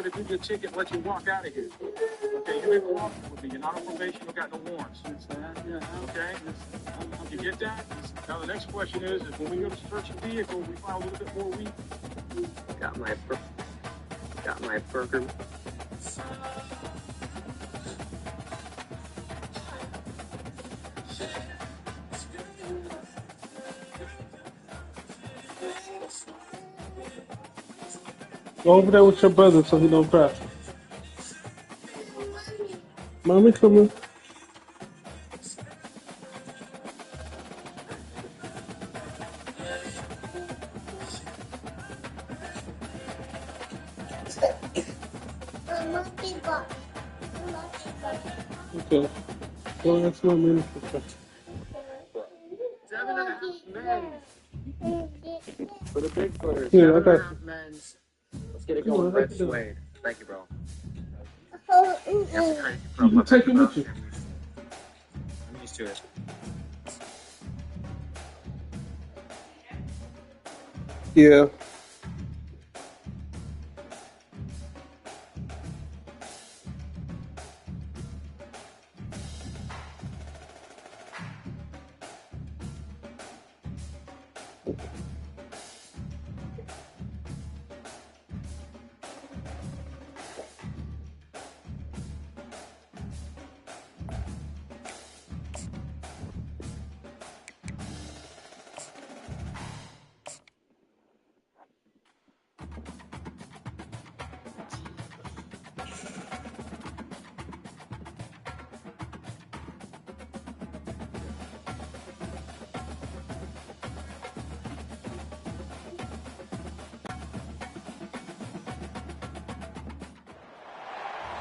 to give you a ticket and let you walk out of here. Okay, you ain't cooperating with me. You're not on probation. You got no warrants. Okay? You get that? Now the next question is when we go to search the vehicle, we find a little bit more weed. Got my burger. Go over there with your brother so he don't cry. Mommy coming. Okay. Go ask my minister. 7.5 men. For the big footers. Here, I got 7.5 men. Let's get it going. Red suede. Thank you, bro. That's crazy, bro. You can take it with you. I'm used to it. Yeah.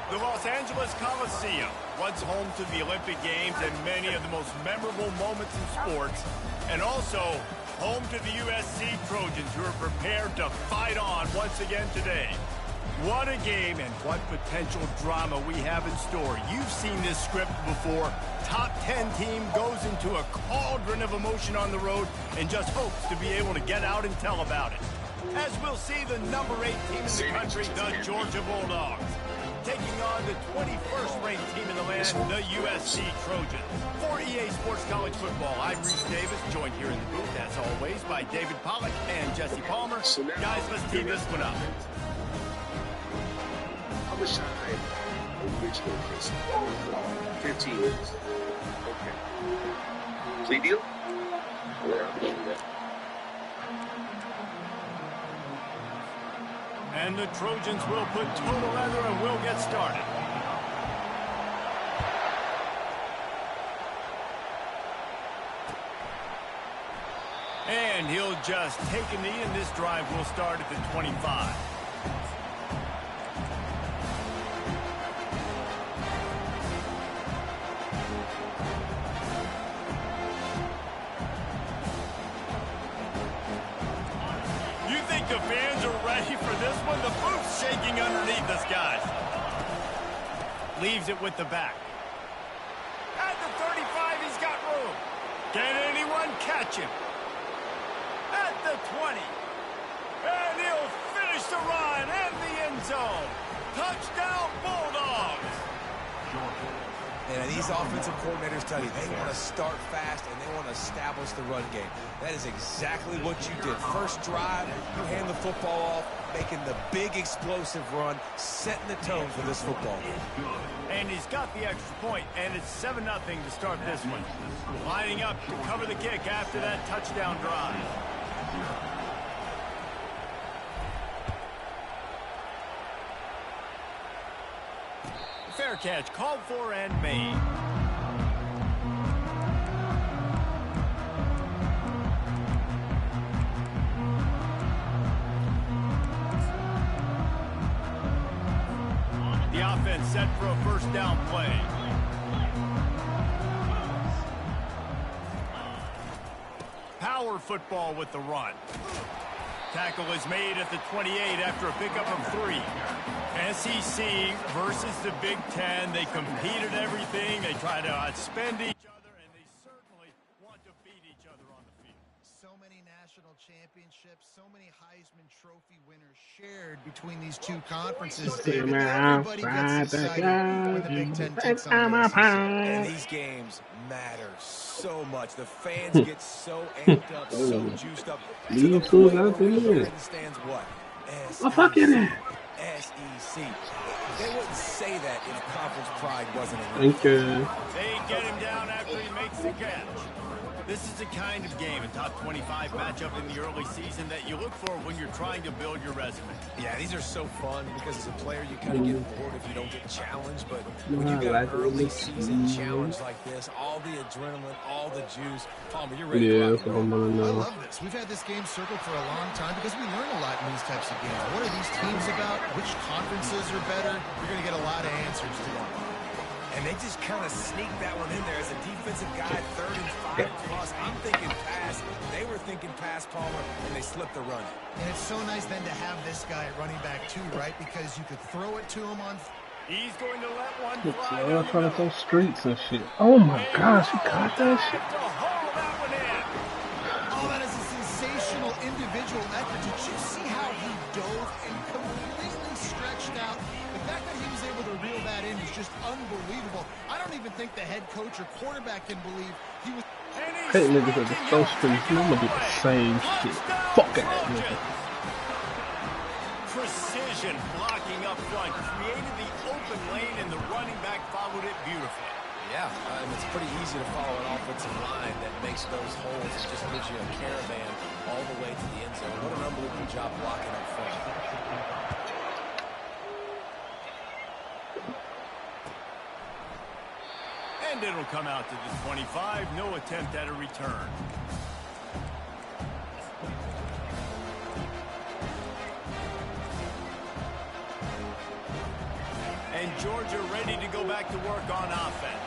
The Los Angeles Coliseum, once home to the Olympic Games and many of the most memorable moments in sports, and also home to the USC Trojans, who are prepared to fight on once again today. What a game and what potential drama we have in store. You've seen this script before. Top 10 team goes into a cauldron of emotion on the road and just hopes to be able to get out and tell about it. As we'll see the number 8 team in the country, the Georgia Bulldogs, taking on the 21st ranked team in the land, the USC Trojans. For EA Sports College Football, I'm Reese Davis, joined here in the booth, as always, by David Pollack and Jesse Palmer. Guys, let's tee this one up. How much time are you to case? 15 minutes. Okay. Plea deal? And the Trojans will put total leather and we'll get started. And he'll just take a knee, and this drive will start at the 25. The fans are ready for this one. The booth's shaking underneath us, guys. Leaves it with the back. At the 35, he's got room. Can anyone catch him? At the 20. And he'll finish the run and the end zone. Touchdown, Bulldogs. And these offensive coordinators tell you they want to start fast and they want to establish the run game. That is exactly what you did. First drive, you hand the football off, making the big explosive run, setting the tone for this football game. And he's got the extra point, and it's 7-0 to start this one. Lining up to cover the kick after that touchdown drive. Fair catch called for and made. The offense set for a first down play. Power football with the run. Tackle is made at the 28 after a pickup of 3. SEC versus the Big Ten. They compete at everything. They try to outspend each other, and they certainly want to beat each other on the field. So many national championships, so many Heisman Trophy winners shared between these two conferences. Stay David, everybody gets outside the excited when the Big Ten takes on the SEC. And these games matter so much. The fans get so amped up, so juiced up, to the point where we hear in the stands what? SEC. SEC. They wouldn't say that if conference pride wasn't in it. Thank you. They get him down after he makes the catch. This is the kind of game, a top 25 matchup in the early season that you look for when you're trying to build your resume. Yeah, these are so fun because as a player, you kind of get bored if you don't get challenged. But when you got an early season challenge like this, all the adrenaline, all the juice, Palmer, you're ready to rock and roll. I love this. We've had this game circled for a long time because we learn a lot in these types of games. What are these teams about? Which conferences are better? You're going to get a lot of answers to that. And they just kind of sneaked that one in there as a defensive guy, 3rd and 5 plus. I'm thinking pass. They were thinking pass, Palmer, and they slipped the run. And it's so nice then to have this guy at running back too, right? Because you could throw it to him on. He's going to let one fly. They're trying to throw streets and shit. Oh my gosh, he caught that shit. Oh, that is a sensational individual effort. Did you see how he dove and completely stretched out? The fact that he was able to reel that in is just unbelievable. I don't even think the head coach or quarterback can believe he was. Hey niggas at the throw streets, I'm gonna do the same shit. Fuck that nigga. Precision blocking up front created the open lane, and the running back followed it beautifully. Yeah, it's pretty easy to follow an offensive line that makes those holes and just gives you a caravan all the way to the end zone. What an unbelievable job blocking up front. And it'll come out to the 25. No attempt at a return. And Georgia ready to go back to work on offense.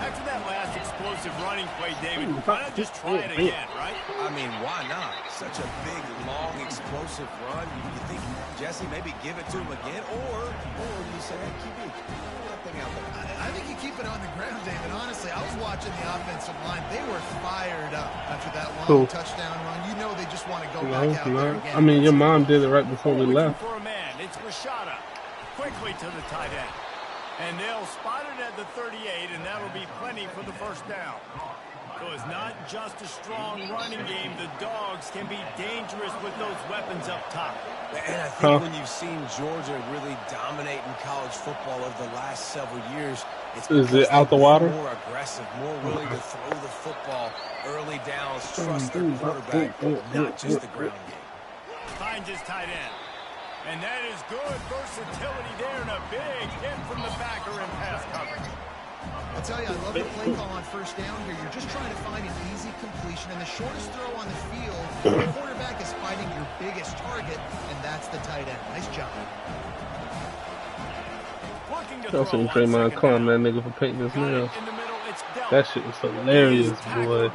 After that last explosive running play, David, why not just try it again, right? I mean, why not? Such a big, long, explosive run. You think, Jesse, maybe give it to him again? Or you say, hey, QB, that thing out there. I think you keep it on the ground, David. Honestly, I was watching the offensive line. They were fired up after that long touchdown run. You know they just want to go back out there again. I mean, your mom did it right before we left. For a man, it's Rashada. Quickly to the tight end. And they'll spot it at the 38, and that'll be plenty for the first down. So it's not just a strong running game. The Dogs can be dangerous with those weapons up top. And I think when you've seen Georgia really dominate in college football over the last several years, it's is it out the water? More aggressive, more willing to throw the football early downs, trust their quarterback, not just the ground game. Finds his tight end. And that is good versatility there, and a big hit from the backer in pass coverage. I tell you, I love the play call on first down here. You're just trying to find an easy completion, and the shortest throw on the field, the quarterback is finding your biggest target, and that's the tight end. Nice job. I'll see Draymond calling that nigga for painting his nails. That shit was hilarious, boy.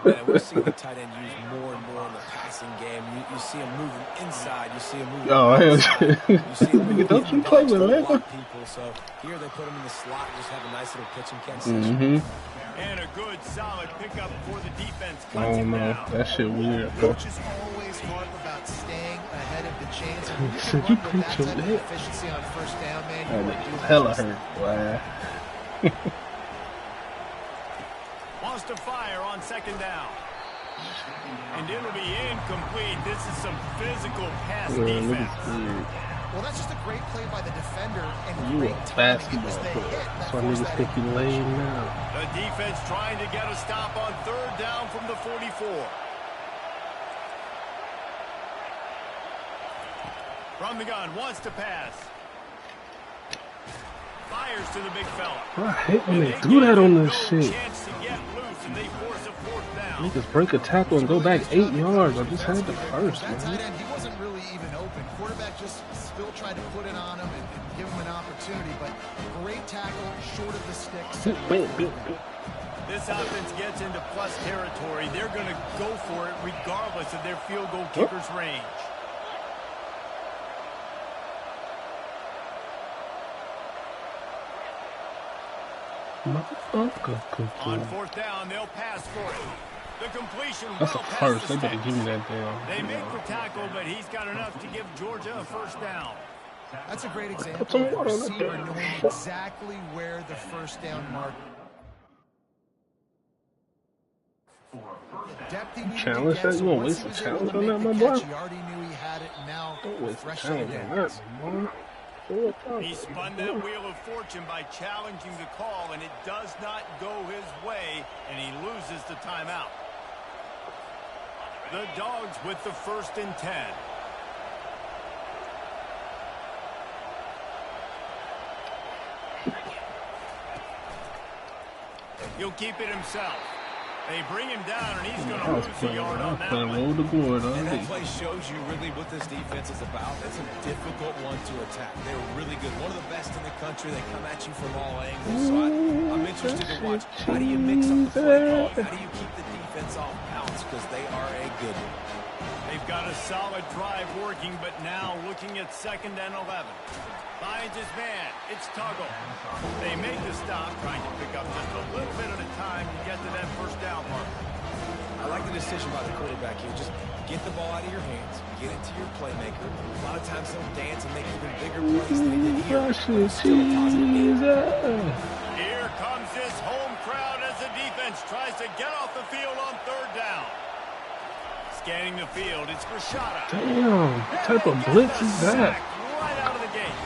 And we're seeing the tight end used more and more in the passing game. You see him moving inside. You see him moving outside. You see him moving don't you play with it? People. So here they put him in the slot and just have a nice little pitch and catch session. And a good, solid pickup for the defense. Oh no, that shit weird, bro. Coach is always hard about staying ahead of the chains. And you can run with that type of efficiency on first down, man. You want to do hella hurt, boy. Wants to fire on second down. And it'll be incomplete. This is some physical pass defense. Well, that's just a great play by the defender. And You great a timing. basketball It was the player. hit that That's why forced niggas that think you laying now. The defense trying to get a stop on third down from the 44. From the gun, wants to pass. Fires to the big fella. I hate when they do that on this shit. Chance to get loose, and they force a fourth down. Niggas break a tackle and go back 8 yards. I just had the first, That tight man. end, he wasn't really even open. Quarterback just still tried to put it on him and give him an opportunity. But great tackle, short of the sticks. This offense gets into plus territory. They're going to go for it regardless of their field goal kicker's range. Motherfucker. On fourth down, they'll pass for it. The completion That's a well past first. the They better sticks. give me that damn. They make the tackle, but he's got enough to give Georgia a first down. That's a great example Put some of the water on that receiver damn knowing shit. exactly where the first down mark. The depth he needed Challenge to that? get, You so wanna once waste he a was able challenge to on make that, the my boy? catch, he already knew he had it, and now Don't waste a fresh in challenge the on downs. that, boy. He spun that wheel of fortune by challenging the call, and it does not go his way, and he loses the timeout. The Dogs with the 1st and 10. He'll keep it himself. They bring him down, and he's going to lose a yard on that one. Roll the board, And that play shows you really what this defense is about. It's a difficult one to attack. They're really good. One of the best in the country. They come at you from all angles. So I'm interested to watch. How do you mix up the play calling? How do you keep the defense off balance? Because they are a good one. They've got a solid drive working, but now looking at 2nd and 11. Finds his man. It's Tuggle. They make the stop, trying to pick up just a little bit at a time to get to that first down mark. I like the decision by the quarterback here. Just get the ball out of your hands. Get it to your playmaker. A lot of times they'll dance and make even bigger plays than they did here. Still a positive game. Here comes this home crowd as the defense tries to get off the field on 3rd down. Scanning the field, it's Rashada. Damn, what type of blitz is that? Right out of the gate.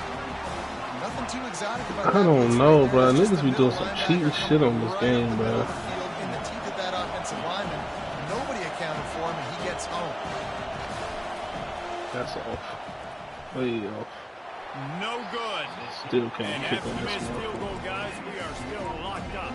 Nothing too exotic about I that. don't know, bro. It's just Niggas be a doing middle some cheating linebacker shit on this right game, in the middle bro. of the field, in the teeth of that offensive lineman. Nobody accounted for him, and he gets home. That's off. Way off. No good. Still can't And kick after on the this missed field one. goal, guys, we are still locked up.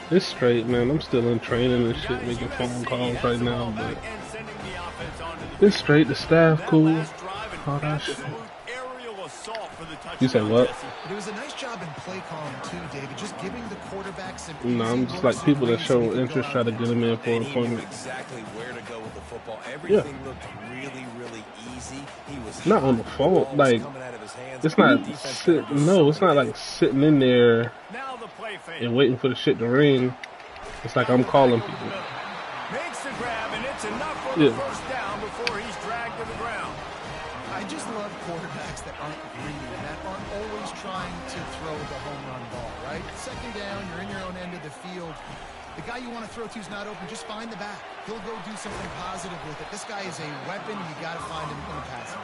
It's straight, man. I'm still in training and shit, Guys, making USC phone calls has right the now, ball but back and sending the offense onto the it's straight. The staff That cool. last drive, an All that shit. absolute aerial assault for the touchdown. You said what? Jesse. But it was a nice job in play calling, too, David. Just giving the quarterback some You know, I'm easy just looks like people and that reads so he show could go interest, out try to and get them in for an And he knew appointment. exactly where to go with the football. Everything looked really, really easy. He was Not on the phone, ball was like, coming out of his hands. It's not Defense sit. better do No, it's not something. like sitting in there Now the play fake. and waiting for the shit to ring. It's like I'm calling people. Makes the grab, and it's enough for the Yeah. first down before he's dragged to the ground. I just love quarterbacks that aren't greedy and that aren't always trying to throw the home run ball, right? 2nd down, you're in your own end of the field. The guy you want to throw to is not open. Just find the back. He'll go do something positive with it. This guy is a weapon. You got to find him in the passing.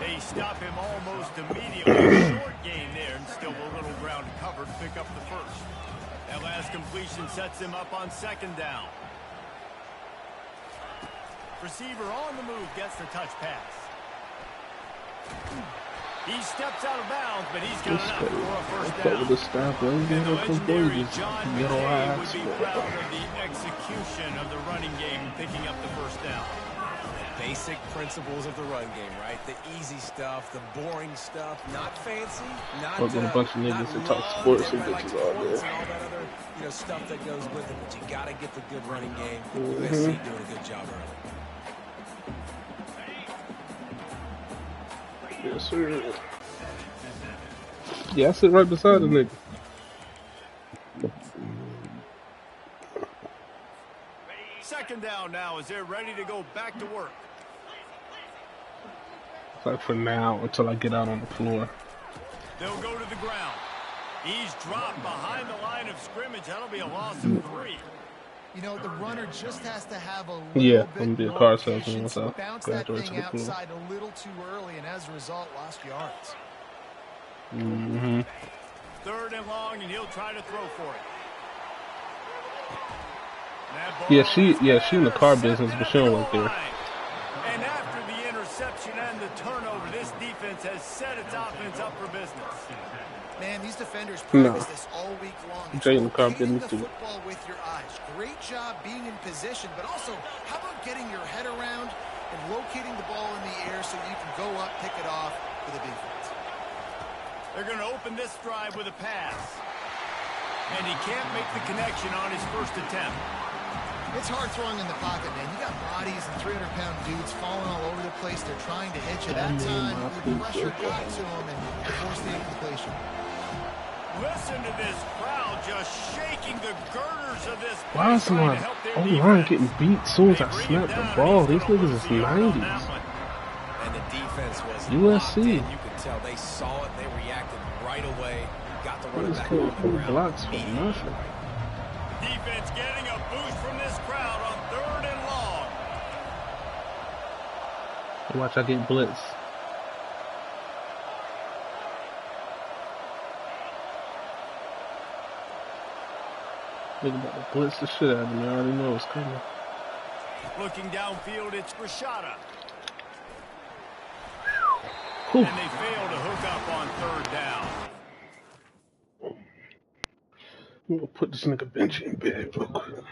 They stop him almost immediately. Short gain there, and still a little ground covered to pick up the first. That last completion sets him up on 2nd down. Receiver on the move gets the touch pass. He steps out of bounds, but he's got enough for a first But with the down. staff, well, you And the know, Coach Boyd legendary just John get on Gameday our would ass. be proud of the execution of the running game, picking up the first down. Basic principles of the run game, right? The easy stuff, the boring stuff, not fancy, not Fuck with a bunch of niggas that talk sports and bitches all day. and all that other, stuff that goes with it. But you got to get the good running game. Mm-hmm. USC doing a good job early. Yes, sir. Yeah, I sit right beside the nigga. Second down now as they're ready to go back to work. It's like for now until I get out on the floor. They'll go to the ground. He's dropped behind the line of scrimmage. That'll be a loss of 3. You know, the runner just has to have a little Yeah, bit I'm gonna be a more car salesman patience. once I Bounce that graduate to thing the floor. outside a little too early, and as a result, lost yards. Mm-hmm. 3rd and long, and he'll try to throw for it. Yeah, she in the car business, but she don't work there. And after the interception and the turnover, this defense has set its offense up for business. Man, these defenders No. practice this all week long. It's Jay in the car locating business the too. football with your eyes. Great job being in position, but also, how about getting your head around and locating the ball in the air so you can go up, pick it off for the defense. They're going to open this drive with a pass. And he can't make the connection on his first attempt. It's hard throwing in the pocket, man. You got bodies and 300-pound dudes falling all over the place. They're trying to hit you. That time, the pressure got to them and forced the incompletion. Listen to this crowd just shaking the girders of this. Why is my O-line getting beat as soon as I snap the ball? These niggas is 90s. And the defense was USC. You could tell they saw it. They reacted right away. Got the running back on the ground. Blocks for nothing. Defense getting a boost from this crowd on 3rd and long. Watch, I get blitz. Nigga about to blitz the shit out of me. I already know it's coming. Looking downfield, it's Rashada. Whew. And they fail to hook up on 3rd down. I'm gonna put this nigga bench in bed real quick.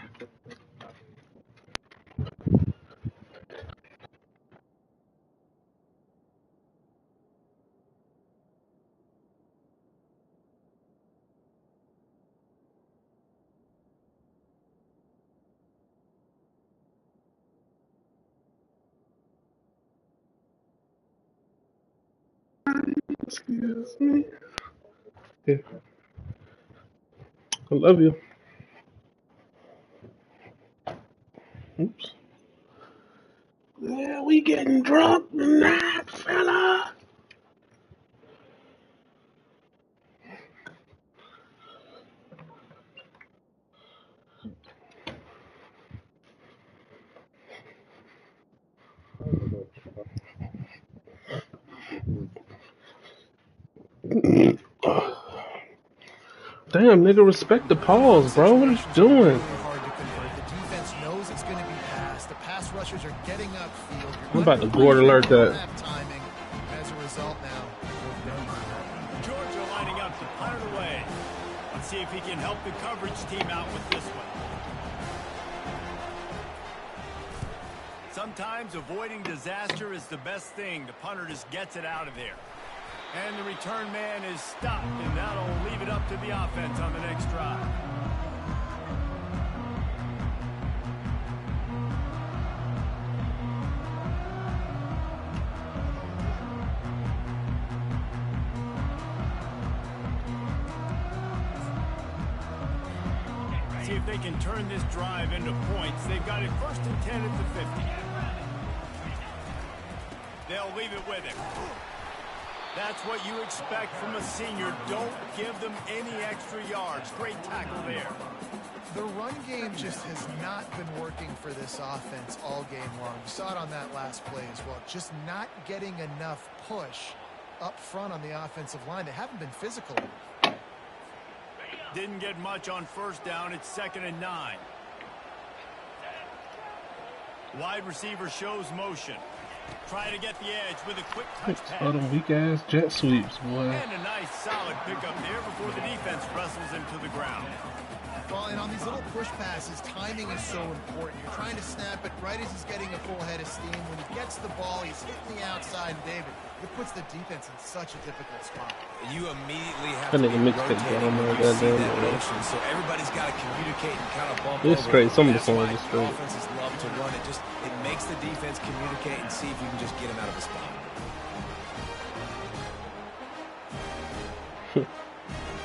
Excuse me. Yeah. I love you. Oops. Yeah, we getting drunk tonight, fella. Damn, nigga, respect the pause, bro. What are you doing? Hard to convert. The defense knows it's going to be passed. The pass rushers are getting upfield. I'm about to board alert that. Timing. As a result now, Georgia lining up to punt it away. Let's see if he can help the coverage team out with this one. Sometimes avoiding disaster is the best thing. The punter just gets it out of there. And the return man is stopped, and that'll leave it up to the offense on the next drive. See if they can turn this drive into points. They've got it 1st and 10 at the 50. They'll leave it with him. That's what you expect from a senior. Don't give them any extra yards. Great tackle there. the run game just has not been working for this offense all game long. You saw it on that last play as well. Just not getting enough push up front on the offensive line. They haven't been physical. Didn't get much on 1st down. It's 2nd and 9. Wide receiver shows motion. Trying to get the edge with a quick touch pass. Oh, them weak-ass jet sweeps, boy. And a nice, solid pickup there before the defense wrestles him to the ground. Well, and on these little push passes, timing is so important. You're trying to snap it right as he's getting a full head of steam. When he gets the ball, he's hitting the outside, and David, it puts the defense in such a difficult spot. You immediately have to be rotating when you see that motion, so everybody's got to communicate and kind of bump over. It's straight. Some of the That's why songs are straight. offenses love to run it. It makes the defense communicate and see if you can just get him out of a spot.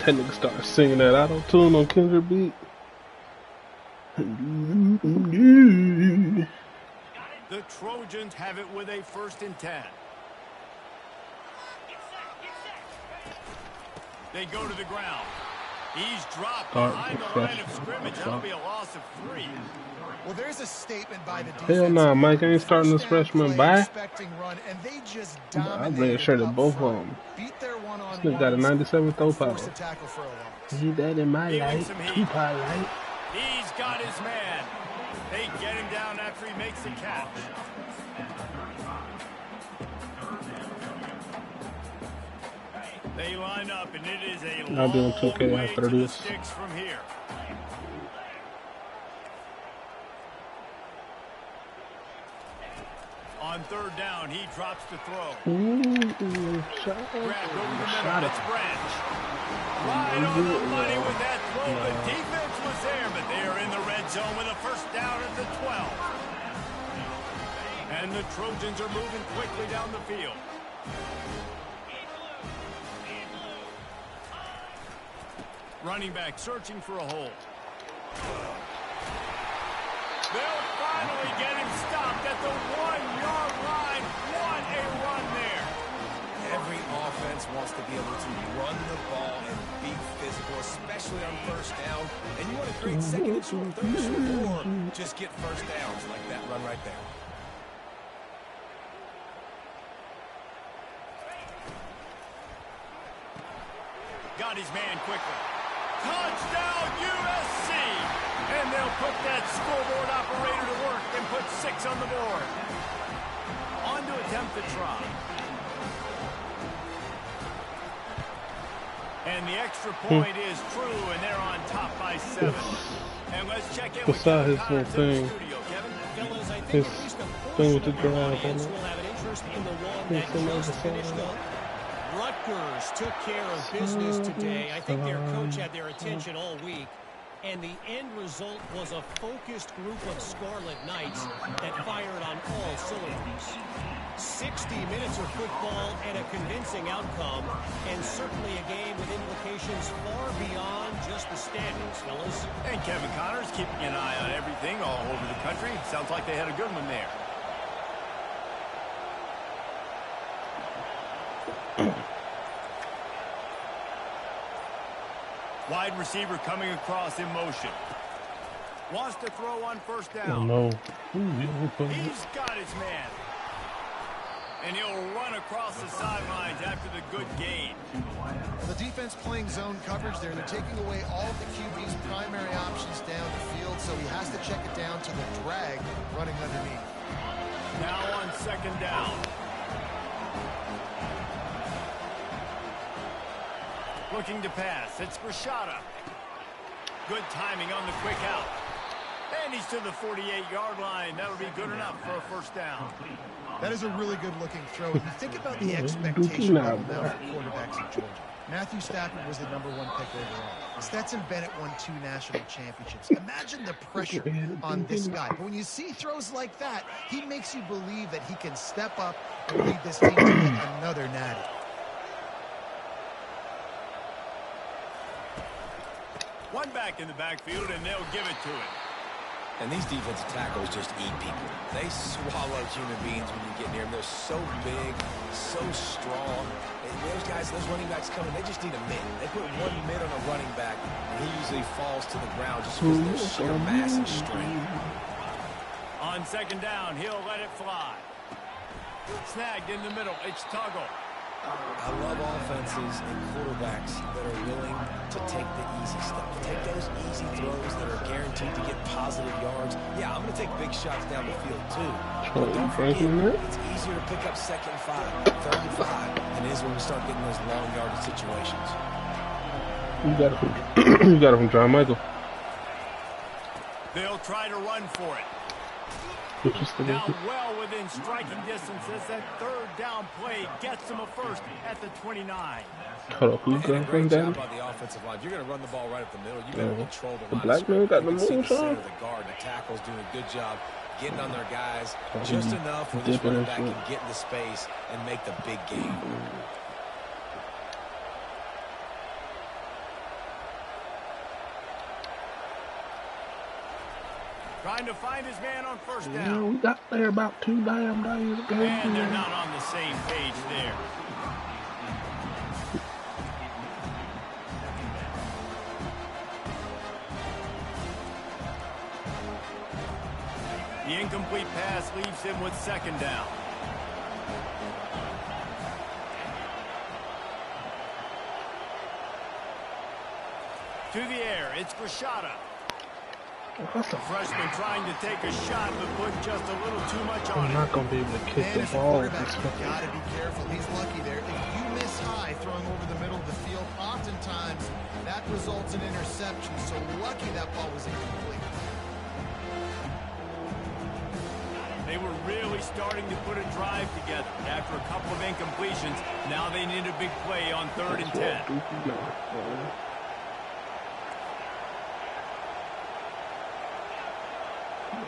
That nigga started singing that auto-tune on Kendrick beat. The Trojans have it with a 1st and 10. They go to the ground. He's dropped behind the line of scrimmage. That'll be a loss of 3. Well, there's a statement by the defense. Hell nah, Mike ain't starting this freshman. Bye. Run, and they just I red shirted both of them. Beat their one-on-one. This nigga got a 97 throw power. Tackle for a loss. Need that in my life. Tupac light. He's got his man. They get him down after he makes the catch. They line up, and it is a I'll be on long 2K way after to the this. sticks from here. On 3rd down, he drops to throw. Grabbed over the middle. It's Branch. Right on the money with that throw. The defense was there, but they are in the red zone with a 1st down at the 12. And the Trojans are moving quickly down the field. Running back searching for a hole. They'll finally get him stopped at the 1-yard line. What a run there. Every offense wants to be able to run the ball and be physical, especially on first down. And you want to create second and short, third and short, or just get first downs like that run right there. Got his man quickly. Touchdown, USC! And they'll put that scoreboard operator to work and put 6 on the board. On to attempt the try. And the extra point is true, and they're on top by 7. And let's check in with Kevin Connors his whole in the thing. studio. Kevin? Fellas, I think His at least a thing portion with the of the drive on audience it. will have an interest in the one His that thing on just the finished side. up. Rutgers took care of business today. I think their coach had their attention all week. And the end result was a focused group of Scarlet Knights that fired on all cylinders. 60 minutes of football and a convincing outcome, and certainly a game with implications far beyond just the standings, fellas. And Kevin Connors keeping an eye on everything all over the country. Sounds like they had a good one there. Wide receiver coming across in motion. Wants to throw on first down. Oh no. He's got his man. And he'll run across the sidelines after the good gain. The defense playing zone coverage there. They're taking away all of the QB's primary options down the field, so he has to check it down to the drag running underneath. Now on second down. Looking to pass. It's Rashada. Good timing on the quick out. And he's to the 48-yard line. That'll be good enough for a first down. That is a really good-looking throw. You think about the expectation level now for quarterbacks in Georgia. Matthew Stafford was the #1 pick overall. Stetson Bennett won 2 national championships. Imagine the pressure on this guy. But when you see throws like that, he makes you believe that he can step up and lead this team to yet another natty. One back in the backfield, and they'll give it to him. And these defensive tackles just eat people. They swallow human beings when you get near them. They're so big, so strong. And those guys, those running backs coming, they just need a mid. They put one mid on a running back, and he usually falls to the ground just because of their sheer mass and strength. On second down, he'll let it fly. Snagged in the middle. It's Tuggle. I love offenses and quarterbacks that are willing to take the easy stuff. Take those easy throws that are guaranteed to get positive yards. Yeah, I'm going to take big shots down the field too. But don't forget, it's easier to pick up 2nd and 5, 3rd and 5 than it is when we start getting those long yardage situations. You got it from John Michael. They'll try to run for it. Now well within striking distance as that 3rd down play gets them a first at the 29. Hold up, who's going Great down? job by the offensive line. You're going to run the ball right up the middle. You better control the line. The black man got the You can see the center moonshot? of the guard. The tackle's doing a good job getting on their guys just enough where this running back can get into space and make the big game. Trying to find his man on first down. Yeah, we got there about 2 damn days ago. And they're not on the same page there. The incomplete pass leaves him with second down. To the air, it's Rashada. The freshman trying to take a shot, but put just a little too much on it. I'm not going to be able to kick Man, the as a ball. quarterback, you've got to be careful. He's lucky there. If you miss high throwing over the middle of the field, oftentimes that results in interception. So lucky that ball was incomplete. They were really starting to put a drive together. After a couple of incompletions, now they need a big play on 3rd and 10.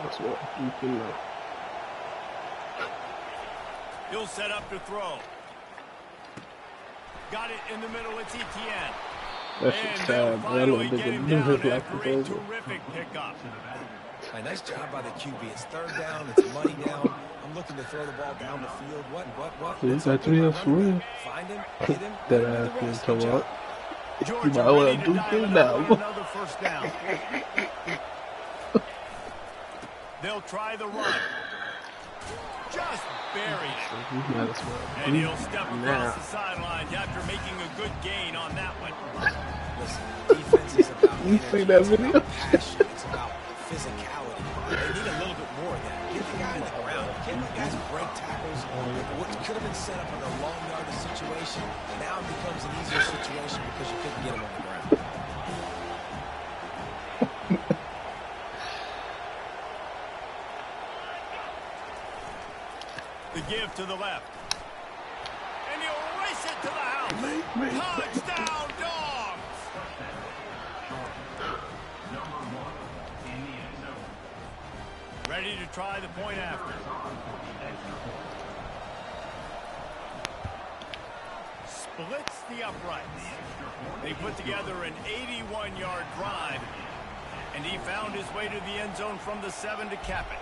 That's what you can know. He'll set up to throw. Got it in the middle. It's Etienne. That shit's sad, bro. That little nigga knew his life was over. Terrific pickup. A nice job by the QB. It's third down. It's money down. I'm looking to throw the ball down the field. What? He's got 3 else for real. Find him, hit him. That ass being toe up. Georgia You might well ready to do dial things it now. up with another first down. They'll try the run. Just buried it. And he'll step across the sidelines after making a good gain on that one. Listen, defense is about You see that video? passion. It's about physicality. They need a little bit more of that. Get the guy in the ground. Can't let guys break tackles. What could have been set up in a long yardage situation now becomes an easier situation because you couldn't get him on the ground. The give to the left. And he'll race it to the house. Touchdown, Dogs! Ready to try the point after. Splits the uprights. They put together an 81-yard drive, and he found his way to the end zone from the 7 to cap it.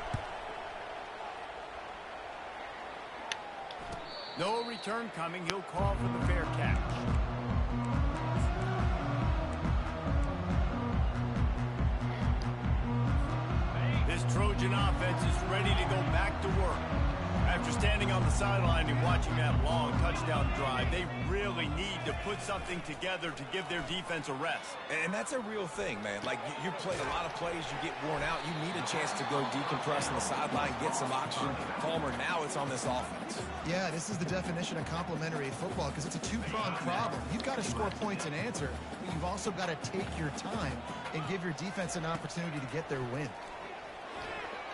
No return coming. He'll call for the fair catch. This Trojan offense is ready to go back to work. After standing on the sideline and watching that long touchdown drive, they really need to put something together to give their defense a rest. And that's a real thing, man. Like, you played a lot of plays, you get worn out, you need a chance to go decompress on the sideline, get some oxygen. Palmer, now it's on this offense. Yeah, this is the definition of complementary football because it's a two-pronged problem. You've got to score points and answer, but you've also got to take your time and give your defense an opportunity to get their win.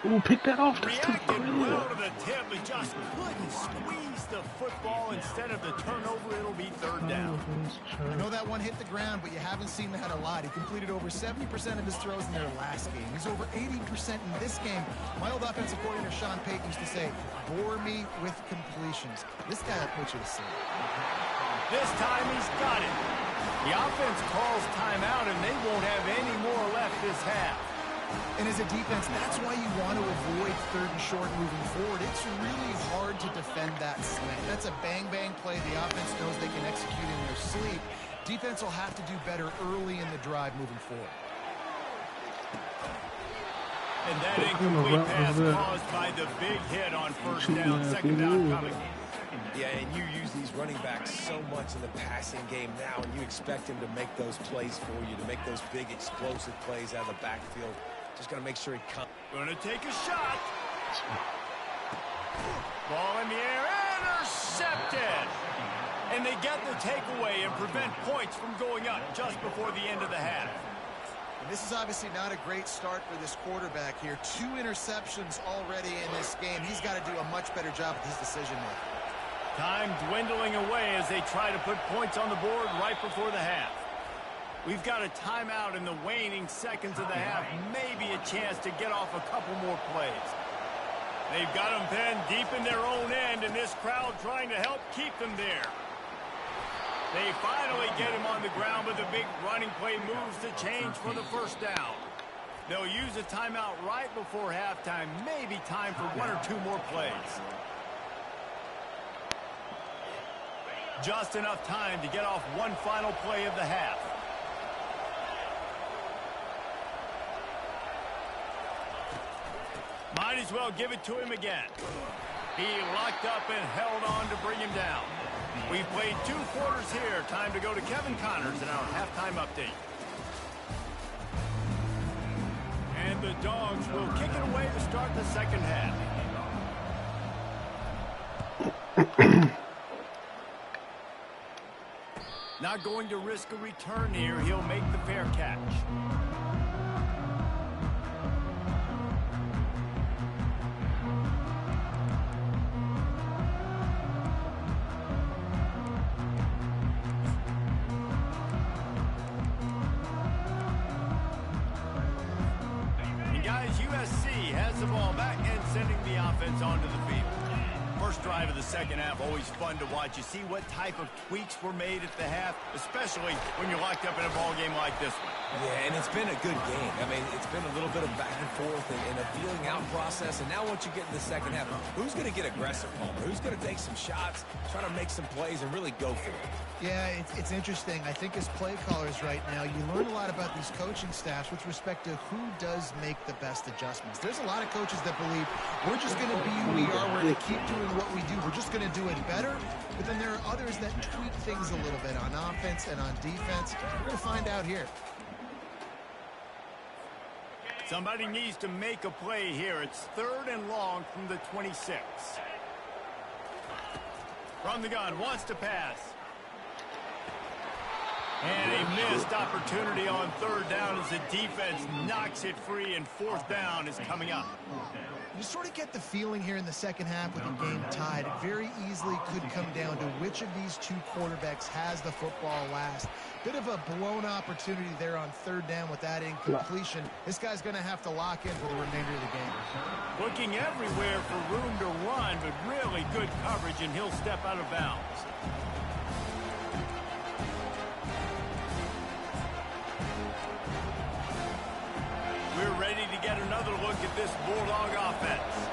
Ooh, pick that off. Reacted well to the tip, but just couldn't squeeze the football. Instead of the turnover, it'll be third down. I know that one hit the ground, but you haven't seen that a lot. He completed over 70% of his throws in their last game. He's over 80% in this game. My old offensive coordinator, Sean Payton, used to say, bore me with completions. This guy will put you to sleep. This time he's got it. The offense calls timeout, and they won't have any more left this half. And as a defense, that's why you want to avoid third and short moving forward. It's really hard to defend that slant. That's a bang-bang play. The offense knows they can execute in their sleep. Defense will have to do better early in the drive moving forward. And that incomplete pass caused by the big hit on first down, second down coming. Yeah, and you use these running backs so much in the passing game now, and you expect him to make those plays for you, to make those big explosive plays out of the backfield. Just got to make sure he comes. Gonna take a shot. Ball in the air, intercepted. And they get the takeaway and prevent points from going up just before the end of the half. And this is obviously not a great start for this quarterback here. 2 interceptions already in this game. He's got to do a much better job with his decision-making. Time dwindling away as they try to put points on the board right before the half. We've got a timeout in the waning seconds of the half. Maybe a chance to get off a couple more plays. They've got them pinned deep in their own end, and this crowd trying to help keep them there. They finally get him on the ground, but the big running play moves to change for the first down. They'll use a timeout right before halftime. Maybe time for 1 or 2 more plays. Just enough time to get off one final play of the half. Might as well give it to him again. He locked up and held on to bring him down. We've played 2 quarters here. Time to go to Kevin Connors in our halftime update. And the Dogs will kick it away to start the second half. Not going to risk a return here. He'll make the fair catch. USC has the ball back and sending the offense onto the field. first drive of the second half, always fun to watch. You see what type of tweaks were made at the half, especially when you're locked up in a ball game like this one. Yeah, and it's been a good game. I mean, it's been a little bit of back and forth and a feeling out process. And now once you get in the second half, who's going to get aggressive, Palmer? Who's going to take some shots, try to make some plays, and really go for it? Yeah, it's interesting. I think as play callers right now, you learn a lot about these coaching staffs with respect to who does make the best adjustments. There's a lot of coaches that believe we're just going to be who we are. We're going to keep doing what we do. We're just going to do it better. But then there are others that tweak things a little bit on offense and on defense. We're going to find out here. Somebody needs to make a play here. It's 3rd and long from the 26. From the gun, wants to pass. And a missed opportunity on 3rd down as the defense knocks it free, and 4th down is coming up. You sort of get the feeling here in the second half with the game tied. It very easily could come down to which of these two quarterbacks has the football last. Bit of a blown opportunity there on 3rd down with that incompletion. This guy's going to have to lock in for the remainder of the game. Looking everywhere for room to run, but really good coverage, and he'll step out of bounds. We're ready to get another look at this Bulldog offense.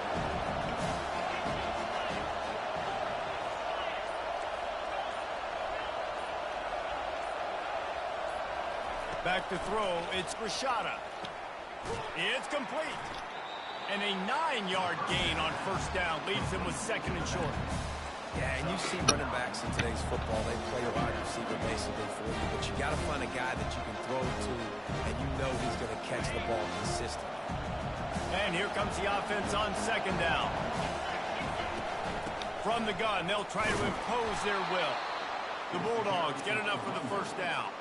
Back to throw, it's Rashada. It's complete. And a 9-yard gain on 1st down leaves him with 2nd and short. Yeah, and you see running backs in today's football, they play a wide receiver basically for you, but you got to find a guy that you can throw to, and you know he's going to catch the ball consistently. And here comes the offense on 2nd down. From the gun, they'll try to impose their will. The Bulldogs get enough for the 1st down.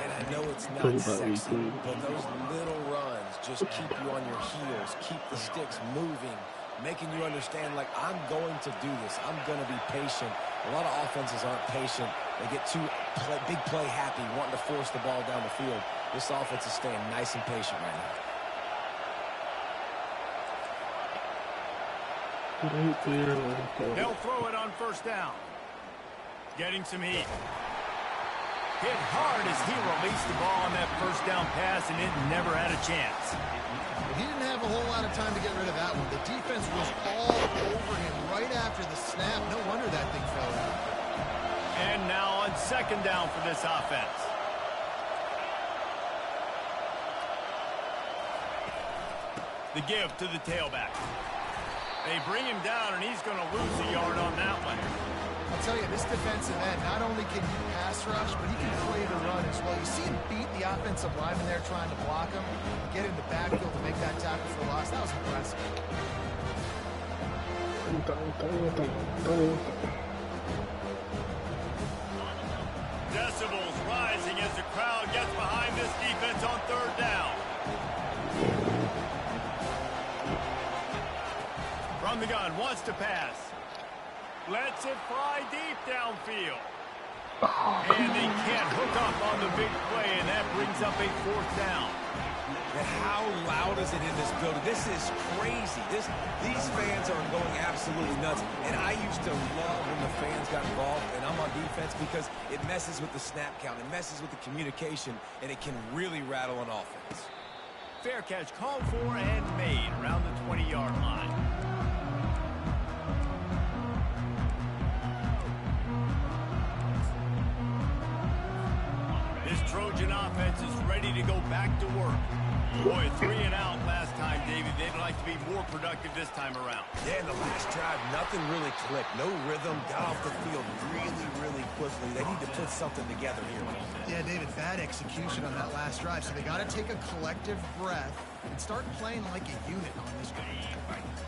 And I know it's not sexy, but those little runs just keep you on your heels, keep the sticks moving, making you understand, like, I'm going to do this. I'm going to be patient. A lot of offenses aren't patient. They get too big play happy, wanting to force the ball down the field. This offense is staying nice and patient right now. They'll throw it on 1st down. Getting some heat. Hit hard as he released the ball on that 1st down pass, and it never had a chance. He didn't have a whole lot of time to get rid of that one. The defense was all over him right after the snap. No wonder that thing fell out. And now on 2nd down for this offense. The give to the tailback. They bring him down, and he's going to lose a yard on that one. I'll tell you, this defensive end, not only can he pass rush, but he can play the run as well. You see him beat the offensive lineman there trying to block him, get in the backfield to make that tackle for loss. That was impressive. Decibels rising as the crowd gets behind this defense on 3rd down. From the gun, wants to pass. Lets it fly deep downfield. And they can't hook up on the big play, and that brings up a 4th down. And how loud is it in this building? This is crazy. These fans are going absolutely nuts. And I used to love when the fans got involved, and I'm on defense, because it messes with the snap count. It messes with the communication, and it can really rattle an offense. Fair catch called for and made around the 20-yard line. Trojan offense is ready to go back to work. Boy, 3 and out last time, David. They'd like to be more productive this time around. Yeah, in the last drive, nothing really clicked. No rhythm, got off the field really quickly. They need to put something together here. Yeah, David, bad execution on that last drive. So they got to take a collective breath and start playing like a unit on this one.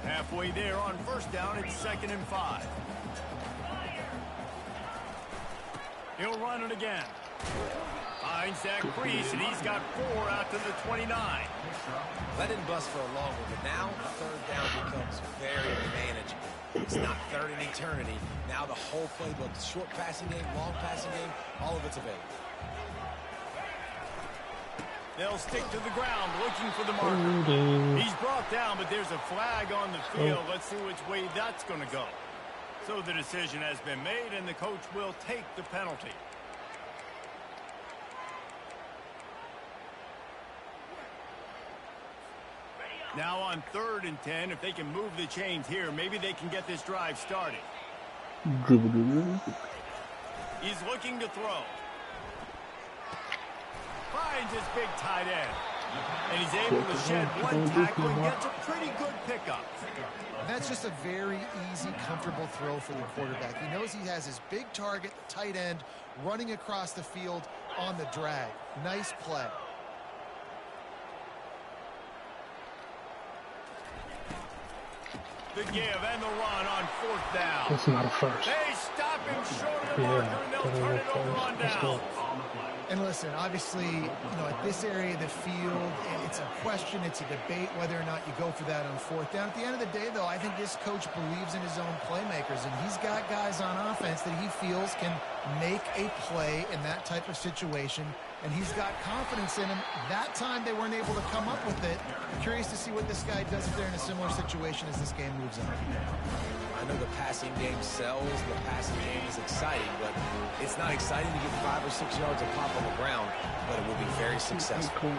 Halfway there on 1st down, it's 2nd and 5. He'll run it again. Finds that crease, and he's got 4 out to the 29. That didn't bust for a long one, but now 3rd down becomes very manageable. It's not 3rd and eternity. Now the whole playbook, short passing game, long passing game, all of it's available. They'll stick to the ground, looking for the marker. He's brought down, but there's a flag on the field. Let's see which way that's going to go. So the decision has been made, and the coach will take the penalty. Now on 3rd and 10, if they can move the chains here, maybe they can get this drive started. He's looking to throw. Finds his big tight end. And he's able to shed one tackle and gets a pretty good pickup. That's just a very easy, comfortable throw for the quarterback. He knows he has his big target, the tight end, running across the field on the drag. Nice play. The give and the run on 4th down. That's not a first. They stop him short of the marker, and they'll turn it over on down. And listen, obviously, at this area of the field, it's a question, it's a debate whether or not you go for that on 4th down. At the end of the day, though, I think this coach believes in his own playmakers, and he's got guys on offense that he feels can make a play in that type of situation, and he's got confidence in him. That time they weren't able to come up with it. Curious to see what this guy does if they're in a similar situation as this game moves on. I know the passing game sells, the passing game is exciting, but it's not exciting to get 5 or 6 yards of pop on the ground, but it will be very successful.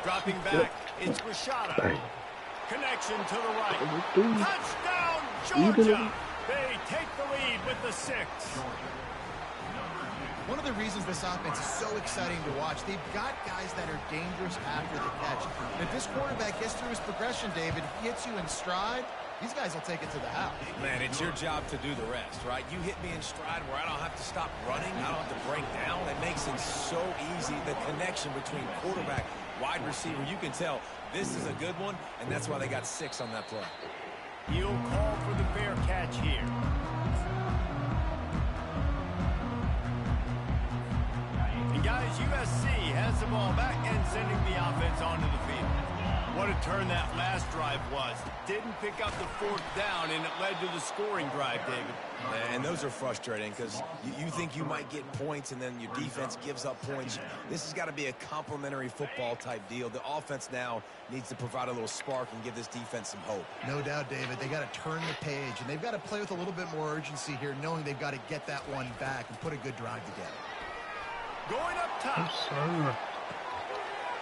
Dropping back, it's Rashada. Connection to the right. Touchdown, Georgia! They take the lead with the 6. One of the reasons this offense is so exciting to watch, they've got guys that are dangerous after the catch. And if this quarterback gets through his progression, David, gets you in stride, these guys will take it to the house. Man, it's your job to do the rest, right? You hit me in stride where I don't have to stop running, I don't have to break down. It makes it so easy, the connection between quarterback, wide receiver. You can tell this is a good one, and that's why they got 6 on that play. He'll call for the fair catch here. Guys, USC has the ball back and sending the offense onto the field. What a turn that last drive was. Didn't pick up the 4th down, and it led to the scoring drive, David. And those are frustrating because you think you might get points, and then your defense gives up points. This has got to be a complementary football type deal. The offense now needs to provide a little spark and give this defense some hope. No doubt, David. They got to turn the page, and they've got to play with a little bit more urgency here, knowing they've got to get that one back and put a good drive together. Going up top.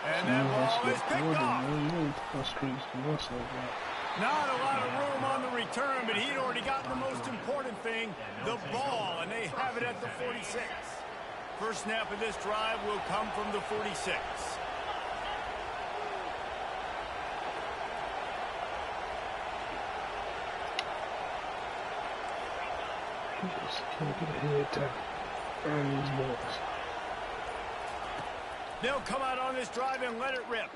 And that ball is picked off. Not a lot of room on the return, but he'd already gotten the most important thing, the ball, and they have it at the 46. First snap of this drive will come from the 46. Can't get a head down. Earn these balls. They'll come out on this drive and let it rip.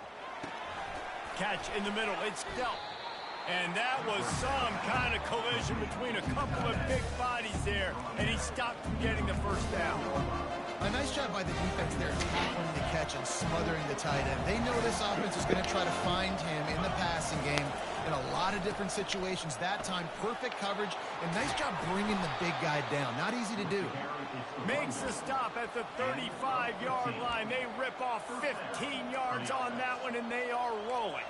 Catch in the middle. It's dealt. And that was some kind of collision between a couple of big bodies there, and he stopped from getting the first down. A nice job by the defense there, tackling the catch and smothering the tight end. They know this offense is going to try to find him in the passing game in a lot of different situations. That time, perfect coverage, and nice job bringing the big guy down. Not easy to do. Makes the stop at the 35-yard line. They rip off 15 yards on that one, and they are rolling.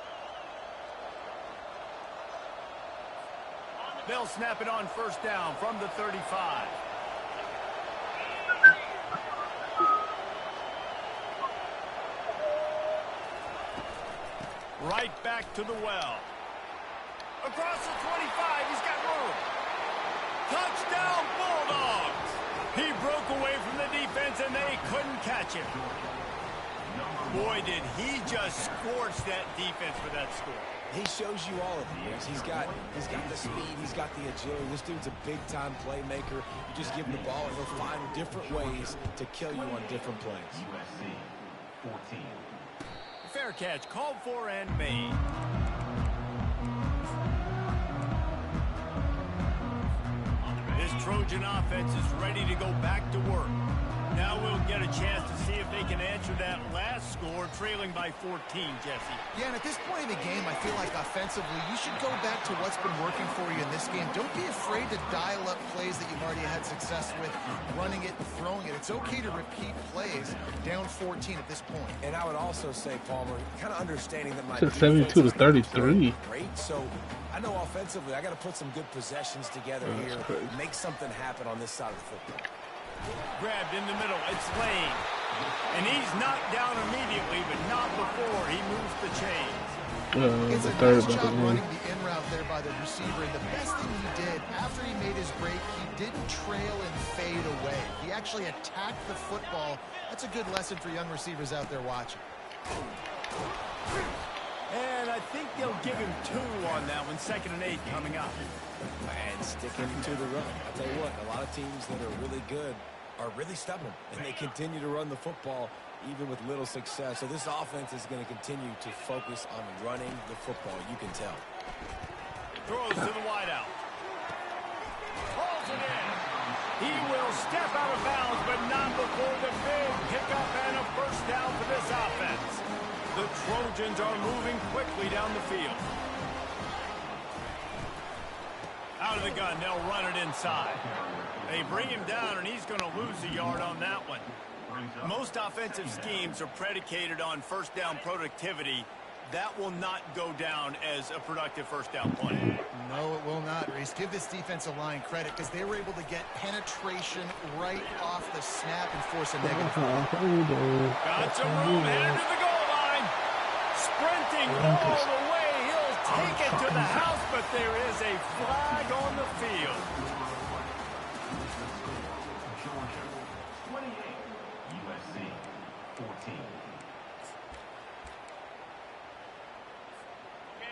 They'll snap it on first down from the 35. Right back to the well. Across the 25, he's got room. Touchdown, Bulldogs! He broke away from the defense, and they couldn't catch him. Boy, did he just scorch that defense for that score. He shows you all of it. He's got the speed, he's got the agility. This dude's a big-time playmaker. You just give him the ball, and he'll find different ways to kill you on different plays. Fair catch called for and made. This Trojan offense is ready to go back to work. Now we'll get a chance to see if they can answer that last score, trailing by 14, Jesse. Yeah, and at this point in the game, I feel like offensively, you should go back to what's been working for you in this game. Don't be afraid to dial up plays that you've already had success with, running it and throwing it. It's okay to repeat plays down 14 at this point. And I would also say, Palmer, kind of understanding that my 72 to 33. Great, so I know offensively I got to put some good possessions together here, make something happen on this side of the football. Grabbed in the middle, it's Lane. And he's knocked down immediately, but not before he moves the chains. It's a nice job running the in route there by the receiver. And the best thing he did after he made his break, he didn't trail and fade away. He actually attacked the football. That's a good lesson for young receivers out there watching. And I think they'll give him 2 on that one, 2nd and 8 coming up. And sticking to the run. I'll tell you what, a lot of teams that are really good are really stubborn, and they continue to run the football even with little success. So this offense is going to continue to focus on running the football, you can tell. Throws to the wideout. Hauls it in. He will step out of bounds, but not before the big pickup and a first down for this offense. The Trojans are moving quickly down the field. Out of the gun, they'll run it inside. They bring him down, and he's going to lose a yard on that one. Most offensive schemes are predicated on first down productivity. That will not go down as a productive first down play. No, it will not, Reese. Give this defensive line credit because they were able to get penetration right off the snap and force a negative. Got some room, headed to the goal line. Sprinting all the way. He'll take it to the house, but there is a flag on the field. 28, USC 14.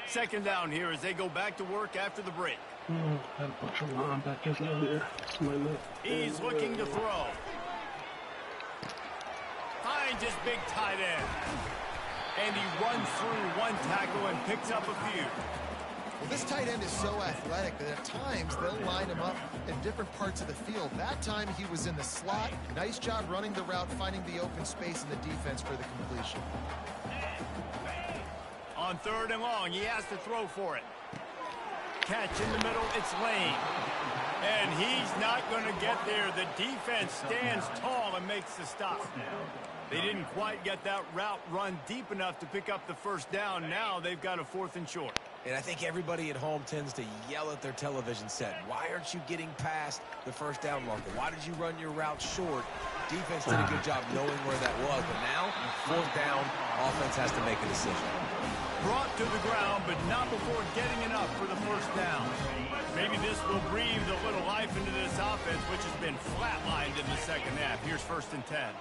Second down here as they go back to work after the break. Got a bunch of linebackers out here. He's looking to throw. Finds his big tight end. And he runs through one tackle and picks up a few. Well, this tight end is so athletic that at times they'll line him up in different parts of the field. That time he was in the slot. Nice job running the route, finding the open space in the defense for the completion. On 3rd and long, he has to throw for it. Catch in the middle, it's Lane. And he's not going to get there. The defense stands tall and makes the stop. They didn't quite get that route run deep enough to pick up the first down. Now they've got a 4th and short. And I think everybody at home tends to yell at their television set. Why aren't you getting past the first down marker? Why did you run your route short? Defense did a good job knowing where that was. But now, 4th down, offense has to make a decision. Brought to the ground, but not before getting enough for the first down. Maybe this will breathe a little life into this offense, which has been flatlined in the second half. Here's 1st and 10.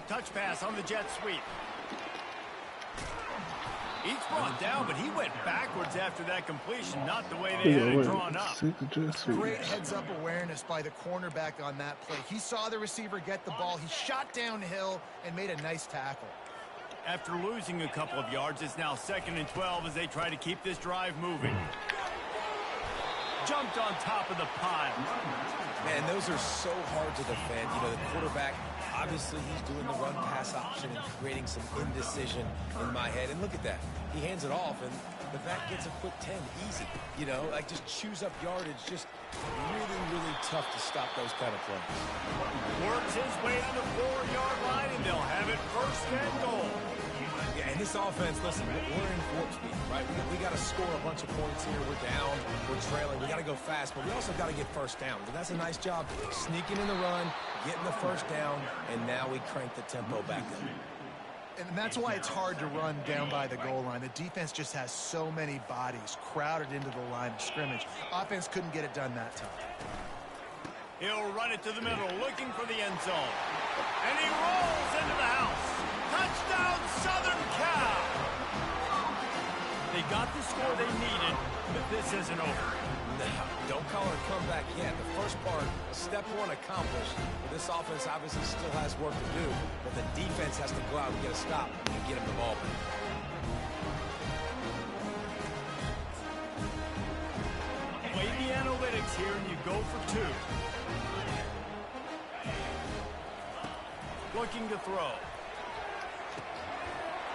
Touch pass on the jet sweep. He's brought down, but he went backwards after that completion, not the way they had it drawn up. Great heads-up awareness by the cornerback on that play. He saw the receiver get the ball. He shot downhill and made a nice tackle. After losing a couple of yards, it's now 2nd and 12 as they try to keep this drive moving. Jumped on top of the pile. Man, those are so hard to defend. You know, the quarterback, obviously he's doing the run-pass option and creating some indecision in my head. And look at that. He hands it off, and the back gets a quick 10. Easy. You know, like just chews up yardage. Just really, really tough to stop those kind of plays. Works his way to the 4-yard line, and they'll have it 1st and goal. Yeah, and this offense, listen, we're in warp speed, right? We got to score a bunch of points here. We're down. We're trailing. We got to go fast, but we also got to get first down. And that's a nice job sneaking in the run, getting the first down, and now we crank the tempo back up. And that's why it's hard to run down by the goal line. The defense just has so many bodies crowded into the line of scrimmage. Offense couldn't get it done that time. He'll run it to the middle, looking for the end zone. And he rolls into the house. Touchdown, Southern Cal! They got the score they needed, but this isn't over. No, don't call it a comeback yet. The first part, step 1 accomplished. But this offense obviously still has work to do, but the defense has to go out and get a stop and get him the ball back. Play the analytics here, and you go for 2. Looking to throw.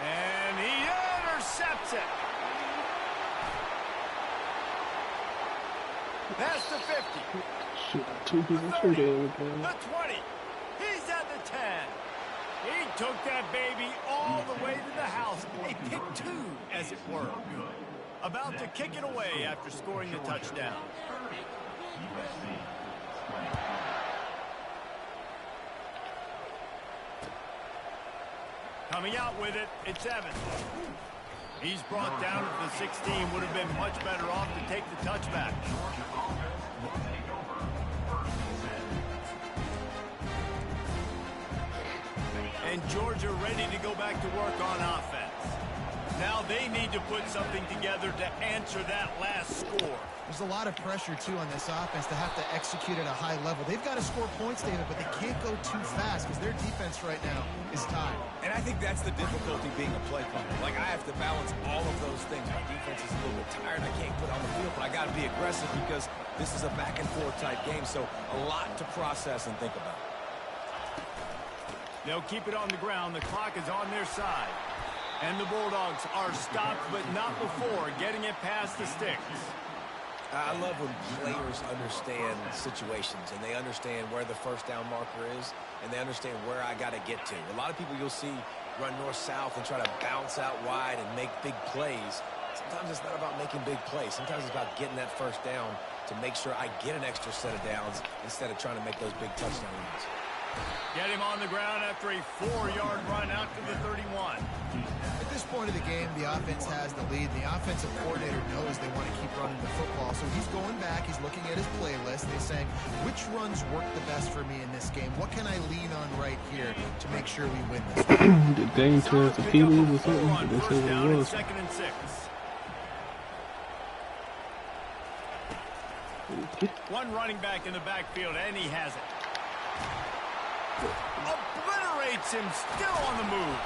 And he intercepts it. Past the 50. Shit, 2 people The 30. The 20. He's at the 10. He took that baby all the way to the house. A pick 2, as it were. About to kick it away after scoring the touchdown. Coming out with it, it's Evans. He's brought down at the 16. Would have been much better off to take the touchback. And Georgia ready to go back to work on offense. Now they need to put something together to answer that last score. There's a lot of pressure, too, on this offense to have to execute at a high level. They've got to score points, David, but they can't go too fast because their defense right now is tied. And I think that's the difficulty being a play caller. Like, I have to balance all of those things. My defense is a little bit tired. I can't put on the field, but I got to be aggressive because this is a back-and-forth type game, so a lot to process and think about. They'll keep it on the ground. The clock is on their side. And the Bulldogs are stopped, but not before getting it past the sticks. I love when players understand situations and they understand where the first down marker is and they understand where I got to get to. A lot of people you'll see run north-south and try to bounce out wide and make big plays. Sometimes it's not about making big plays. Sometimes it's about getting that first down to make sure I get an extra set of downs instead of trying to make those big touchdown runs. Get him on the ground after a 4-yard run out to the 31. At this point of the game, the offense has the lead. The offensive coordinator knows they want to keep running the football. So he's going back. He's looking at his playlist. He's saying, which runs work the best for me in this game? What can I lean on right here to make sure we win this one? Did Dane turn to Peelys or something? They said it was. 2nd and 6. One running back in the backfield, and he has it. Obliterates him, still on the move.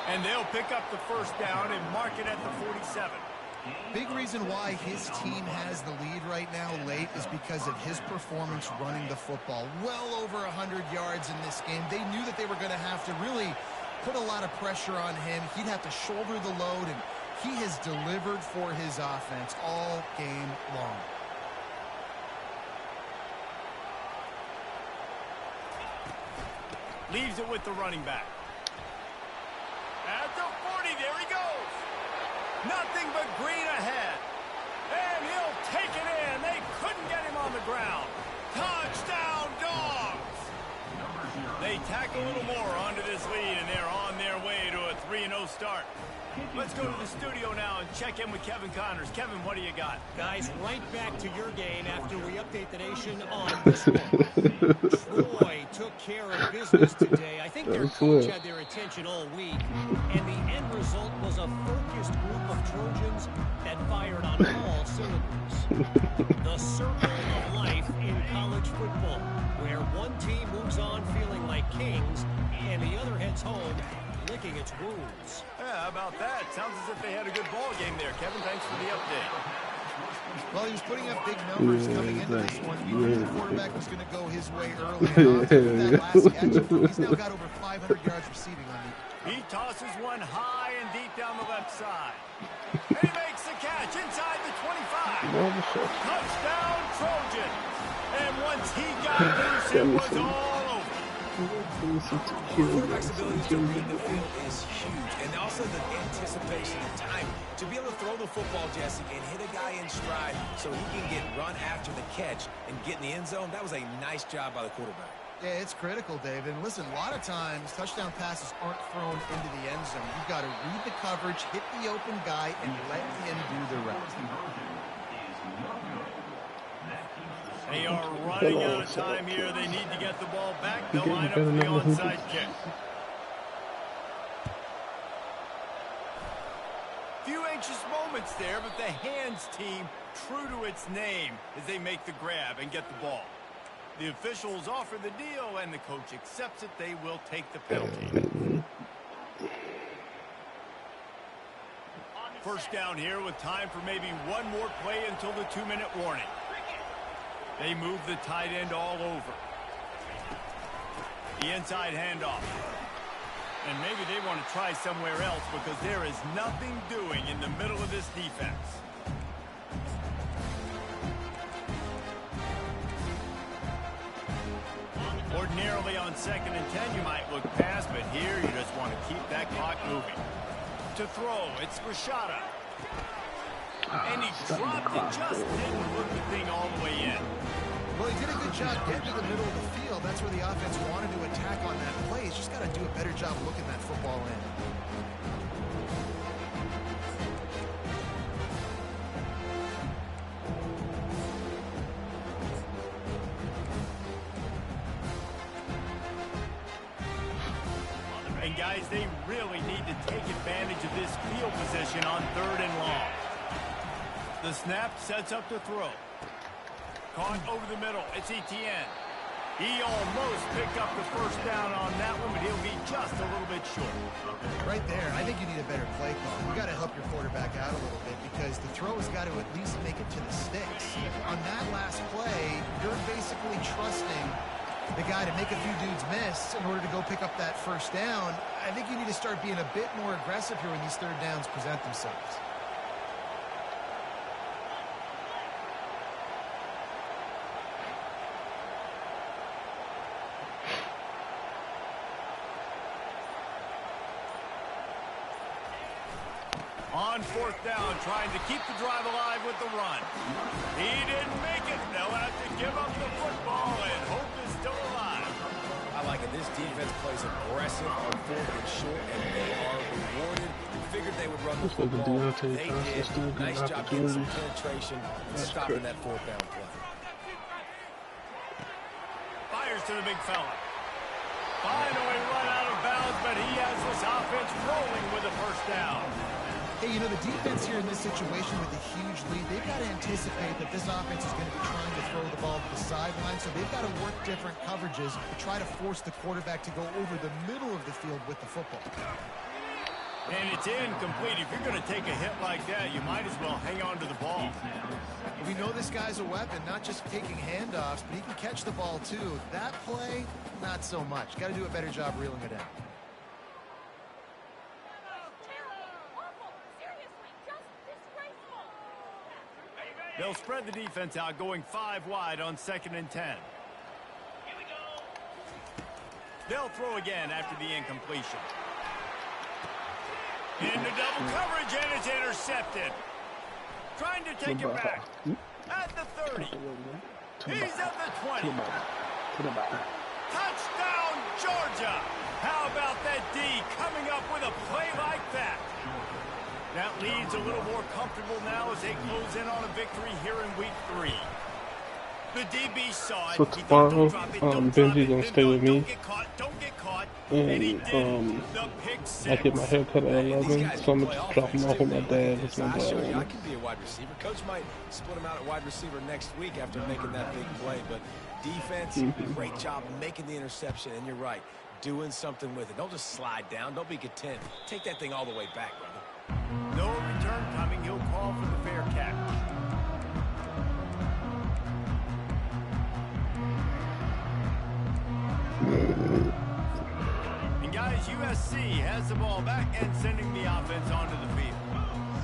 And they'll pick up the first down and mark it at the 47. Big reason why his team has the lead right now late is because of his performance running the football. Well over 100 yards in this game. They knew that they were going to have to really put a lot of pressure on him. He'd have to shoulder the load, and he has delivered for his offense all game long. Leaves it with the running back. At the 40, there he goes. Nothing but green ahead. And he'll take it in. They couldn't get him on the ground. Touchdown, Dogs. They tack a little more onto this lead, and they're on their way to a 3-0 start. Let's go to the studio now and check in with Kevin Connors. Kevin, what do you got? Guys, right back to your game after we update the nation on this one. Troy took care of business today. I think their coach had their attention all week, and the end result was a focused group of Trojans that fired on all cylinders. The circle of life in college football, where one team moves on feeling like kings, and the other heads home licking its wounds. Yeah, how about that? Sounds as if they had a good ball game there. Kevin, thanks for the update. Well, he was putting up big numbers coming into this one. He knew the quarterback was going to go his way early on. That last catch, he's now got over 500 yards receiving on it. He tosses one high and deep down the left side. And he makes the catch inside the 25. Touchdown, Trojans. And once he got loose, it was all over. Quarterback's ability to read the field is huge, and also the anticipation and time to be able to throw the football, Jesse, and hit a guy in stride so he can get run after the catch and get in the end zone. That was a nice job by the quarterback. Yeah, it's critical, David. And listen, a lot of times touchdown passes aren't thrown into the end zone. You've got to read the coverage, hit the open guy, and let him do the rest. They are running out of time here. They need to get the ball back. They'll line up for the onside kick. Few anxious moments there, but the hands team true to its name as they make the grab and get the ball. The officials offer the deal, and the coach accepts it. They will take the penalty. First down here with time for maybe one more play until the 2-minute warning. They move the tight end all over. The inside handoff. And maybe they want to try somewhere else because there is nothing doing in the middle of this defense. Ordinarily on 2nd and 10, you might look past, but here you just want to keep that clock moving. To throw, it's Rashada. And he dropped it, just didn't look the thing all the way in. Well, he did a good job getting to the middle of the field. That's where the offense wanted to attack on that play. He's just got to do a better job looking that football in. And guys, they really need to take advantage of this field position on 3rd and long. The snap sets up the throw. Caught over the middle. It's Etienne. He almost picked up the first down on that one, but he'll be just a little bit short. Right there, I think you need a better play call. You got to help your quarterback out a little bit because the throw has got to at least make it to the sticks. On that last play, you're basically trusting the guy to make a few dudes miss in order to go pick up that first down. I think you need to start being a bit more aggressive here when these 3rd downs present themselves. On 4th down, trying to keep the drive alive with the run. He didn't make it. They'll have to give up the football, and hope is still alive. I like it. This defense plays aggressive on 4th and short, and they are rewarded. Figured they would run the football. They did. Nice job getting some penetration and stopping that 4th down play. Fires to the big fella. Finally run out of bounds, but he has this offense rolling with a first down. Hey, you know, the defense here in this situation with a huge lead, they've got to anticipate that this offense is going to be trying to throw the ball to the sideline, so they've got to work different coverages to try to force the quarterback to go over the middle of the field with the football. And it's incomplete. If you're going to take a hit like that, you might as well hang on to the ball. We know this guy's a weapon, not just taking handoffs, but he can catch the ball too. That play, not so much. Got to do a better job reeling it in. They'll spread the defense out, going 5 wide on 2nd and 10. They'll throw again after the incompletion. Into double coverage, and it's intercepted. Trying to take it back. At the 30. He's at the 20. Touchdown, Georgia. How about that D coming up with a play like that? That lead's a little more comfortable now as they close in on a victory here in week 3. The DB saw it. So tomorrow, Benji gonna stay with me, and I get my hair cut at 11, so I'm gonna just drop him off with my dad. With my dad. I can be a wide receiver. Coach might split him out at wide receiver next week after making that big play, but defense, great job making the interception, and you're right, doing something with it. Don't just slide down. Don't be content. Take that thing all the way back, brother. No return coming. He'll call for the fair catch. And guys, USC has the ball back and sending the offense onto the field.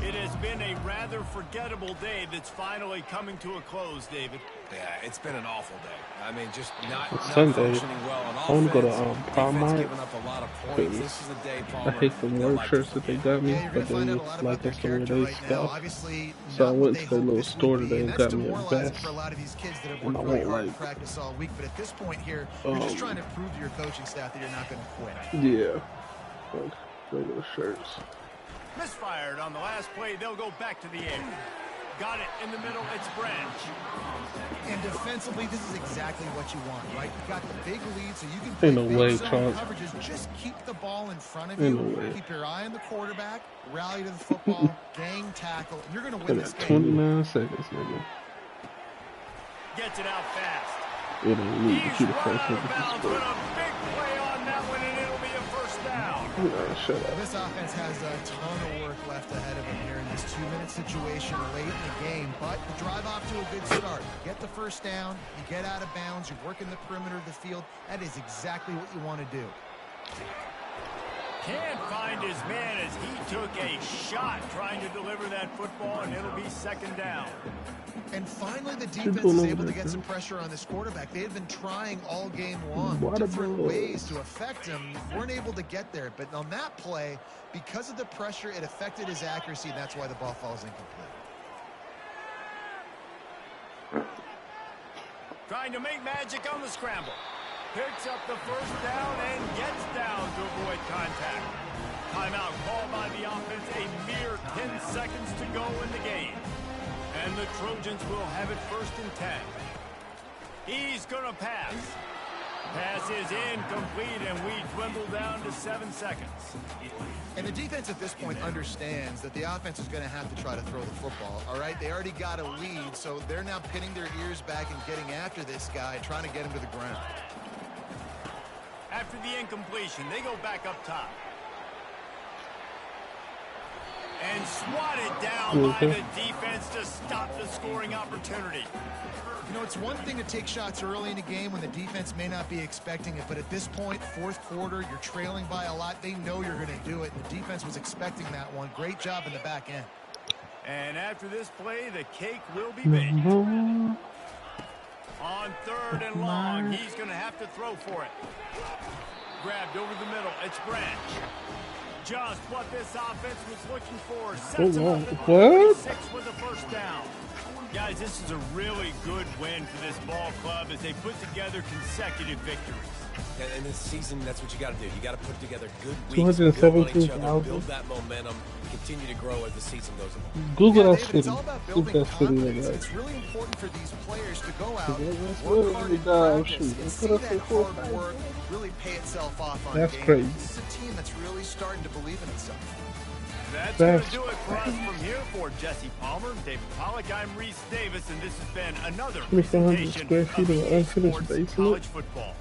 It has been a rather forgettable day that's finally coming to a close, David. Yeah, it's been an awful day. I mean, just not Sunday. functioning well on offense. I want to go to Palmart. Giving up a lot of points. This is the day, I hate the work shirts that they got me, but they like us to wear their stuff. So I went to their little store today and got me a vest. And I won't like practice all week, but at this point here, you're just trying to prove to your coaching staff that you're not going to quit. Yeah, like regular shirts. Misfired on the last play. They'll go back to the air. Got it in the middle. It's Branch. And defensively, this is exactly what you want, right? You got the big lead, so you can play big zone coverages. Just keep the ball in front of you. Keep your eye on the quarterback. Rally to the football. Gang tackle. And you're going to win this game. 29 seconds, nigga. Gets it out fast. It ain't need to keep the first with a big play on that one, and it'll be a first down. No, shut up. This offense has a ton of work left ahead of them here in this 2-minute situation late in the game, but you drive off to a good start. You get the first down, you get out of bounds, you're working the perimeter of the field. That is exactly what you want to do. Can't find his man as he took a shot trying to deliver that football, and it'll be second down. And finally, the defense is able to get some pressure on this quarterback. They had been trying all game long, different ways to affect him. Weren't able to get there. But on that play, because of the pressure, it affected his accuracy, and that's why the ball falls incomplete. Trying to make magic on the scramble. Picks up the first down and gets down to avoid contact. Timeout called by the offense. A mere 10 seconds to go in the game. And the Trojans will have it 1st and 10. He's going to pass. Pass is incomplete, and we dwindle down to 7 seconds. And the defense at this point understands that the offense is going to have to try to throw the football, all right? They already got a lead, so they're now pinning their ears back and getting after this guy, trying to get him to the ground. After the incompletion, they go back up top. And swatted down by the defense to stop the scoring opportunity. You know, it's one thing to take shots early in a game when the defense may not be expecting it, but at this point, 4th quarter, you're trailing by a lot. They know you're going to do it, and the defense was expecting that one. Great job in the back end. And after this play, the cake will be baked. On 3rd and long, he's going to have to throw for it. Grabbed over the middle. It's Branch. Just what this offense was looking for. Sets him up at 36 with the first down. Guys, this is a really good win for this ball club as they put together consecutive victories. And in this season, that's what you got to do. You got to put together good weeks, build on each other, build that momentum, continue to grow as the season goes on. Google that David, it's all about building confidence. It's really important for these players to go out, work hard in practice, and see that hard work really pay itself off on That's game. crazy. This is a team that's really starting to believe in itself. That's going to do it for us from here. For Jesse Palmer, David Pollack, I'm Reese Davis, and this has been another 2,400 square feet of unfinished basement.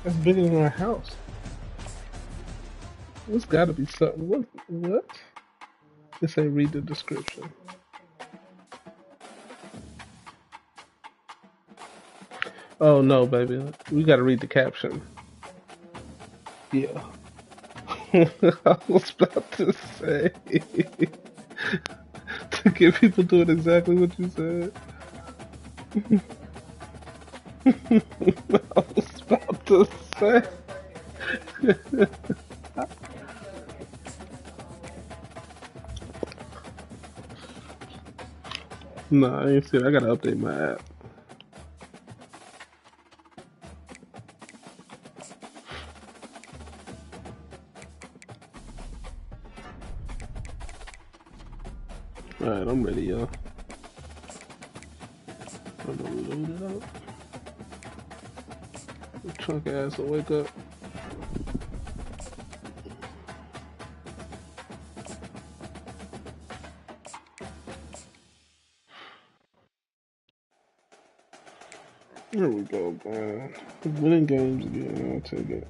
That's bigger than our house. There's got to be something. What? They say read the description. Oh no, baby. We got to read the caption. Yeah. I was about to say to get people doing exactly what you said. I was about to say. Nah, I ain't see it. I gotta update my app. Alright, I'm ready, y'all. I'm gonna load it up. The trunk ass will wake up. There we go, man. Winning games again, I'll take it.